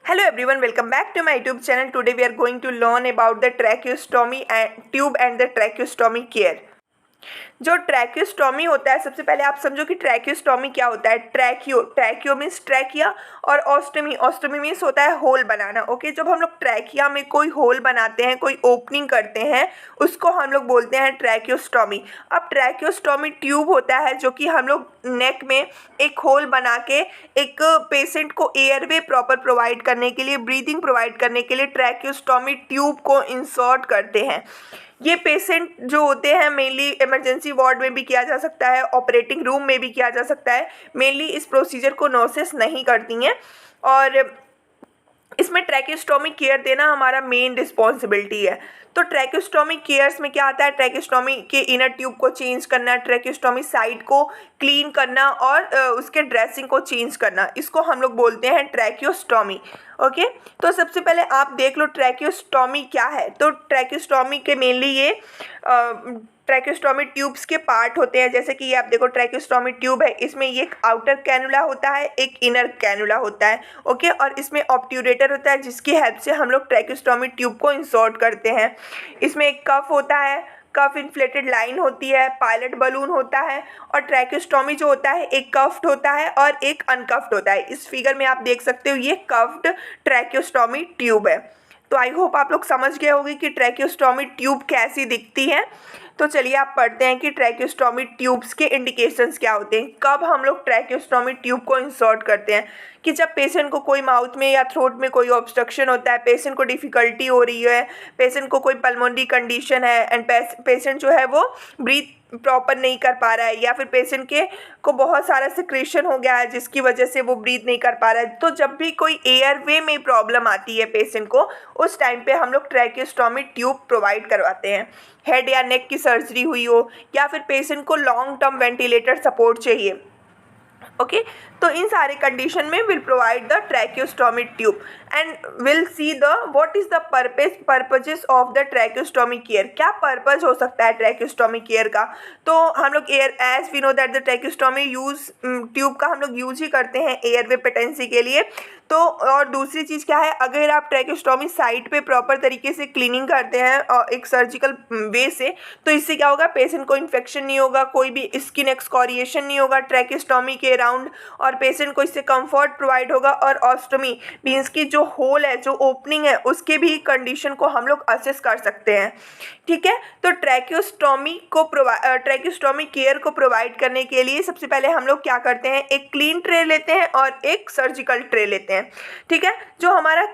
Hello everyone, welcome back to my YouTube channel. Today we are going to learn about the tracheostomy and tube and the tracheostomy care. जो tracheostomy होता है, सबसे पहले आप समझो कि ट्रैक्योस्टोमी क्या होता है। ट्रैक्यो मीन्स ट्रैकिया और ऑस्टोमी मीन्स होता है होल बनाना। ओके, जब हम लोग ट्रैकिया में कोई होल बनाते हैं, कोई ओपनिंग करते हैं, उसको हम लोग बोलते हैं ट्रैक्योस्टोमी। अब ट्रैक्योस्टोमी ट्यूब होता है जो कि हम लोग नेक में एक होल बना के एक पेशेंट को एयरवे प्रॉपर प्रोवाइड करने के लिए, ब्रीदिंग प्रोवाइड करने के लिए ट्रैक्योस्टोमी ट्यूब को इंसर्ट करते हैं। ये पेशेंट जो होते हैं मेनली इमरजेंसी वार्ड में भी किया जा सकता है, ऑपरेटिंग रूम में भी किया जा सकता है। मेनली इस प्रोसीजर को नर्सेस नहीं करती हैं और इसमें ट्रैकेस्टोमी केयर देना हमारा मेन रिस्पॉन्सिबिलिटी है। तो ट्रैकेस्टोमी केयर्स में क्या आता है, ट्रैकेस्टोमी के इनर ट्यूब को चेंज करना, ट्रैकेस्टोमी साइड को क्लीन करना और उसके ड्रेसिंग को चेंज करना, इसको हम लोग बोलते हैं ट्रैकेस्टोमी। ओके, तो सबसे पहले आप देख लो ट्रैकेस्टोमी क्या है। तो ट्रैकेस्टोमी के मेनली ये ट्रैकेस्टोमी ट्यूब्स के पार्ट होते हैं। जैसे कि ये आप देखो ट्रैकेस्टोमी ट्यूब है, इसमें ये एक आउटर कैनुला होता है, एक इनर कैनुला होता है। ओके, और इसमें ऑब्ट्यूरेटर होता है जिसकी हेल्प से हम लोग ट्रैकेस्टोमी ट्यूब को इंसर्ट करते हैं। इसमें एक कफ होता है, कफ इन्फ्लेटेड लाइन होती है, पायलट बलून होता है और ट्रैकेस्टोमी जो होता है एक कफ्ड होता है और एक अनकफ्ड होता है। इस फिगर में आप देख सकते हो ये कफ्ड ट्रैकेस्टोमी ट्यूब है। तो आई होप आप लोग समझ गए होंगे कि ट्रैकेस्टोमी ट्यूब कैसी दिखती है। तो चलिए आप पढ़ते हैं कि ट्रैकेस्टोमी ट्यूब्स के इंडिकेशंस क्या होते हैं। कब हम लोग ट्रैकेस्टोमी ट्यूब को इंसर्ट करते हैं कि जब पेशेंट को कोई माउथ में या थ्रोट में कोई ऑब्स्ट्रक्शन होता है, पेशेंट को डिफ़िकल्टी हो रही है, पेशेंट को कोई पल्मोनरी कंडीशन है एंड पेशेंट जो है वो ब्रीथ प्रॉपर नहीं कर पा रहा है, या फिर पेशेंट के को बहुत सारा सिक्रेशन हो गया है जिसकी वजह से वो ब्रीथ नहीं कर पा रहा है। तो जब भी कोई एयरवे में प्रॉब्लम आती है पेशेंट को, उस टाइम पे हम लोग ट्रैकेस्टोमी ट्यूब प्रोवाइड करवाते हैं। हेड या नेक की सर्जरी हुई हो या फिर पेशेंट को लॉन्ग टर्म वेंटिलेटर सपोर्ट चाहिए। ओके, तो इन सारे कंडीशन में will provide the tracheostomy tube and will see the what is the purposes of the tracheostomy care. क्या पर्पज हो सकता है ट्रैकेस्टोमी केयर का। तो हम लोग as we know that the tracheostomy use tube का हम लोग यूज ही करते हैं एयरवे पेटेंसी के लिए। तो और दूसरी चीज़ क्या है, अगर आप ट्रैकेस्टोमी साइट पे प्रॉपर तरीके से क्लीनिंग करते हैं और एक सर्जिकल वे से, तो इससे क्या होगा, पेशेंट को इन्फेक्शन नहीं होगा, कोई भी स्किन एक्सकोरिएशन नहीं होगा ट्रैकेस्टोमी के अराउंड, और पेशेंट को इससे कंफर्ट प्रोवाइड होगा। और ऑस्टोमी मीन्स की जो होल है, जो ओपनिंग है, उसके भी कंडीशन को हम लोग असेस कर सकते हैं। ठीक है, तो ट्रैकेस्टोमी केयर को प्रोवाइड करने के लिए सबसे पहले हम लोग क्या करते हैं, एक क्लीन ट्रे लेते हैं और एक सर्जिकल ट्रे लेते हैं। ठीक है, जो हमारा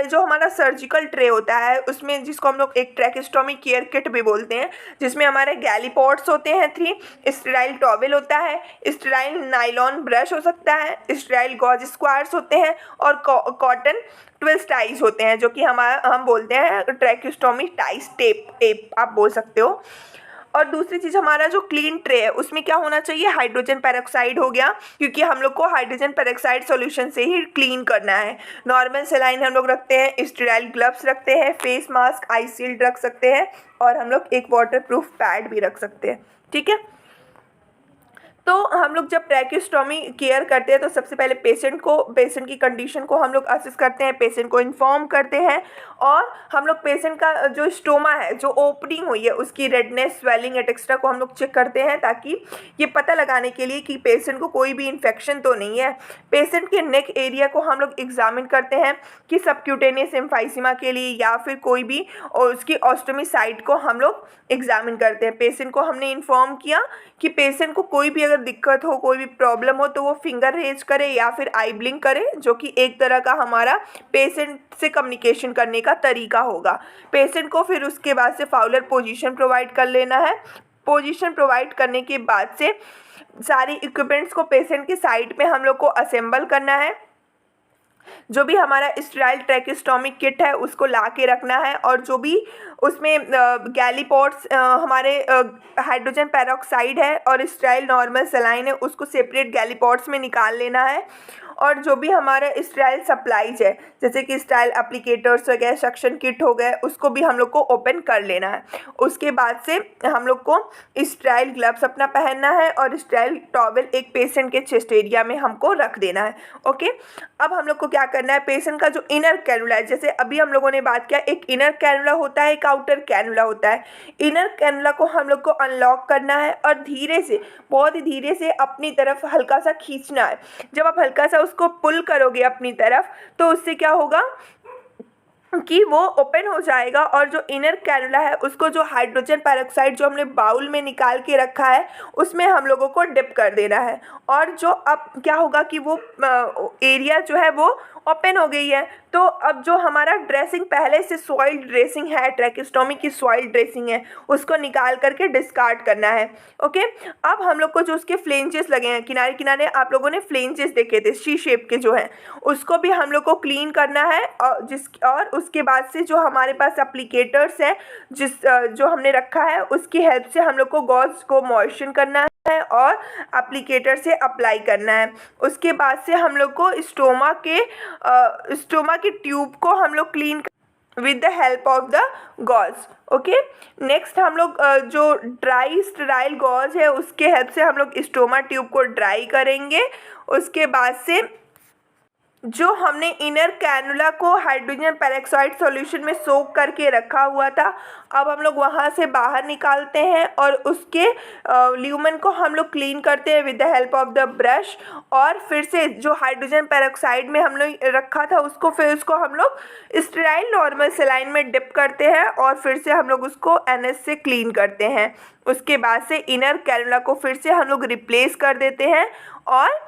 जो हमारा सर्जिकल ट्रे होता है उसमें, जिसको हम लोग एक ट्रैकेस्टोमी केयर किट भी बोलते हैं, जिसमें हमारे गैलीपॉड्स होते हैं 3, स्टेराइल टॉवेल होता है, स्टेराइल नाइलॉन ब्रश हो सकता है, स्टेराइल गॉज स्क्वायर्स होते हैं और कॉटन ट्विस्ट टाइज होते हैं, जो कि हम बोलते हैं ट्रैकेस्टोमी टाइज टेप आप बोल सकते हो। और दूसरी चीज़, हमारा जो क्लीन ट्रे है उसमें क्या होना चाहिए, हाइड्रोजन पेरोक्साइड हो गया, क्योंकि हम लोग को हाइड्रोजन पेरोक्साइड सॉल्यूशन से ही क्लीन करना है। नॉर्मल सेलाइन हम लोग रखते हैं, स्टेराइल ग्लव्स रखते हैं, फेस मास्क, आई शील्ड रख सकते हैं और हम लोग एक वाटरप्रूफ पैड भी रख सकते हैं। ठीक है, तो हम लोग जब ट्रैकेस्टोमी केयर करते हैं तो सबसे पहले पेशेंट की कंडीशन को हम लोग असेस करते हैं, पेशेंट को इन्फॉर्म करते हैं और हम लोग पेशेंट का जो स्टोमा है, जो ओपनिंग हुई है, उसकी रेडनेस, स्वेलिंग एटसेट्रा को हम लोग चेक करते हैं, ताकि ये पता लगाने के लिए कि पेशेंट को कोई भी इन्फेक्शन तो नहीं है। पेशेंट के नेक एरिया को हम लोग एग्जामिन करते हैं कि सबक्यूटेनियस एम्फाइसीमा के लिए या फिर कोई भी, और उसकी ऑस्टोमी साइट को हम लोग एग्जामिन करते हैं। पेशेंट को हमने इन्फॉर्म किया कि पेशेंट को कोई भी अगर दिक्कत हो, कोई भी प्रॉब्लम हो, तो वो फिंगर रेज करे या फिर आई ब्लिंक करे, जो कि एक तरह का हमारा पेशेंट से कम्युनिकेशन करने का तरीका होगा। पेशेंट को फिर उसके बाद से फाउलर पोजीशन प्रोवाइड कर लेना है। पोजीशन प्रोवाइड करने के बाद से सारी इक्विपमेंट्स को पेशेंट के साइड पे हम लोग को असेंबल करना है। जो भी हमारा स्टेराइल ट्रैकेस्टोमी किट है उसको ला के रखना है, और जो भी उसमें गैलीपॉड्स हमारे हाइड्रोजन पेरोक्साइड है और स्टेराइल नॉर्मल सेलाइन है, उसको सेपरेट गैलीपॉड्स में निकाल लेना है। और जो भी हमारा स्टेराइल सप्लाईज है जैसे कि स्टेराइल एप्लीकेटर्स हो गए, सक्शन किट हो गए, उसको भी हम लोग को ओपन कर लेना है। उसके बाद से हम लोग को स्टेराइल ग्लव्स अपना पहनना है और स्टेराइल टॉवल एक पेशेंट के चेस्ट एरिया में हमको रख देना है। ओके, अब हम लोग को क्या करना है, पेशेंट का जो इनर कैनुला है, जैसे अभी हम लोगों ने बात किया एक इनर कैनुला होता है, एक आउटर कैनुला होता है। इनर कैनुला को हम लोग को अनलॉक करना है और धीरे से, बहुत ही धीरे से अपनी तरफ हल्का सा खींचना है। जब आप हल्का सा उसको पुल करोगे अपनी तरफ तो उससे क्या होगा कि वो ओपन हो जाएगा और जो इनर कैनुला है उसको जो हाइड्रोजन पेरोक्साइड जो हमने बाउल में निकाल के रखा है उसमें हम लोगों को डिप कर देना है। और जो अब क्या होगा कि वो एरिया जो है वो ओपन हो गई है। तो अब जो हमारा ड्रेसिंग पहले से सॉइल ड्रेसिंग है, ट्रैकेस्टोमी की सॉइल ड्रेसिंग है, उसको निकाल करके डिस्कार्ड करना है। ओके, अब हम लोग को जो उसके फ्लेंजेस लगे हैं किनारे किनारे, आप लोगों ने फ्लेंजेस देखे थे सी शेप के जो हैं, उसको भी हम लोग को क्लीन करना है। और उसके बाद से जो हमारे पास एप्लीकेटर्स हैं जो हमने रखा है उसकी हेल्प से हम लोग को गॉज को मॉइस्चर करना है और एप्लीकेटर से अप्लाई करना है। उसके बाद से हम लोग को स्टोमा के ट्यूब को हम लोग clean with the help of the gauze. Okay, next हम लोग जो ड्राई स्टेराइल गॉज है उसके हेल्प से हम लोग स्टोमा ट्यूब को ड्राई करेंगे। उसके बाद से जो हमने इनर कैनुला को हाइड्रोजन पेरोक्साइड सॉल्यूशन में सोक करके रखा हुआ था, अब हम लोग वहाँ से बाहर निकालते हैं और उसके ल्यूमन को हम लोग क्लीन करते हैं with the help of the brush. और फिर से जो हाइड्रोजन पेरोक्साइड में हम लोग रखा था उसको फिर उसको हम लोग स्टेराइल नॉर्मल सलाइन में डिप करते हैं और फिर से हम लोग उसको NS से क्लीन करते हैं। उसके बाद से इनर कैनुला को फिर से हम लोग रिप्लेस कर देते हैं और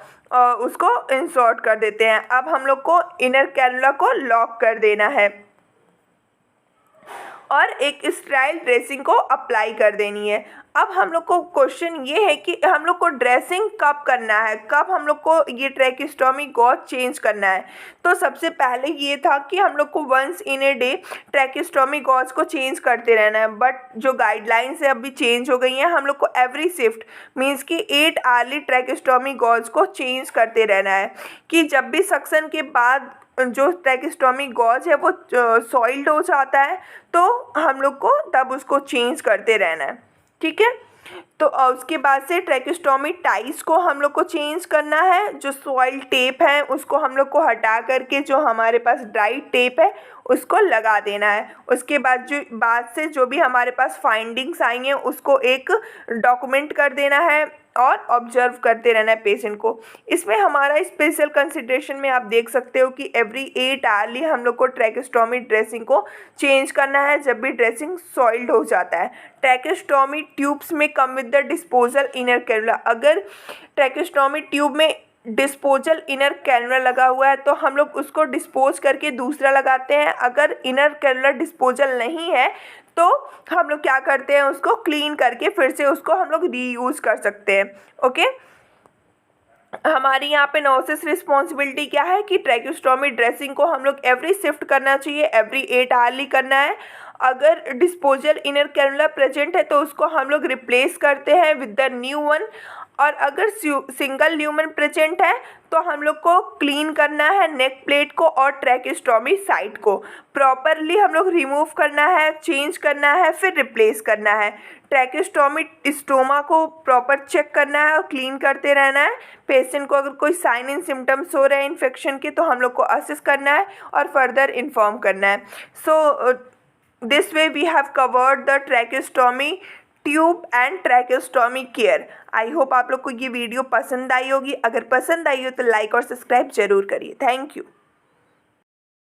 उसको इंसर्ट कर देते हैं। अब हम लोग को इनर कैनुला को लॉक कर देना है और एक स्टेराइल ड्रेसिंग को अप्लाई कर देनी है। अब हम लोग को क्वेश्चन ये है कि हम लोग को ड्रेसिंग कब करना है, कब हम लोग को ये ट्रैकेस्टोमी गॉज चेंज करना है। तो सबसे पहले ये था कि हम लोग को once in a day tracheostomy gauze को चेंज करते रहना है, बट जो गाइडलाइंस है अभी चेंज हो गई हैं। हम लोग को एवरी शिफ्ट मीन्स कि 8 आवर्ली ट्रैकेस्टोमी गॉज को चेंज करते रहना है कि जब भी सक्शन के बाद जो ट्रैकेस्टोमी गॉज है वो सॉइल्ड हो जाता है तो हम लोग को तब उसको चेंज करते रहना है। ठीक है, तो उसके बाद से ट्रैकेस्टोमी टाइज को हम लोग को चेंज करना है। जो सॉइल टेप है उसको हम लोग को हटा करके जो हमारे पास ड्राई टेप है उसको लगा देना है। उसके बाद से जो भी हमारे पास फाइंडिंग्स आई हैं उसको एक डॉक्यूमेंट कर देना है और ऑब्जर्व करते रहना है पेशेंट को। इसमें हमारा स्पेशल कंसिडरेशन में आप देख सकते हो कि एवरी 8 आवर्ली हम लोग को ट्रैकेस्टोमी ड्रेसिंग को चेंज करना है जब भी ड्रेसिंग सॉइल्ड हो जाता है। ट्रैकेस्टोमी ट्यूब्स में come with the disposal inner cannula. अगर ट्रैकेस्टोमी ट्यूब में डिस्पोजल इनर कैनुला लगा हुआ है तो हम लोग उसको डिस्पोज करके दूसरा लगाते हैं। अगर इनर कैनुला डिस्पोजल नहीं है तो हम लोग क्या करते हैं, उसको क्लीन करके फिर से उसको हम लोग रीयूज़ कर सकते हैं। ओके, हमारी यहाँ पे नर्सेस रिस्पॉन्सिबिलिटी क्या है कि ट्रैकेस्टोमी ड्रेसिंग को हम लोग एवरी शिफ्ट करना चाहिए, एवरी 8 आवर्ली करना है। अगर डिस्पोजल इनर कैनुला प्रेजेंट है तो उसको हम लोग रिप्लेस करते हैं विद द न्यू वन। और अगर सिंगल ल्यूमन प्रेजेंट है तो हम लोग को क्लीन करना है नेक प्लेट को और ट्रैकेस्टोमी साइट को प्रॉपरली हम लोग रिमूव करना है, चेंज करना है, फिर रिप्लेस करना है। ट्रैकेस्टोमी स्टोमा को प्रॉपर चेक करना है और क्लीन करते रहना है। पेशेंट को अगर कोई साइन इन सिम्टम्स हो रहे हैं इन्फेक्शन के तो हम लोग को असेस करना है और फर्दर इन्फॉर्म करना है। So this way we have covered the tracheostomy tube and tracheostomy care. I hope आप लोग को ये वीडियो पसंद आई होगी। अगर पसंद आई हो तो लाइक और सब्सक्राइब जरूर करिए। Thank you.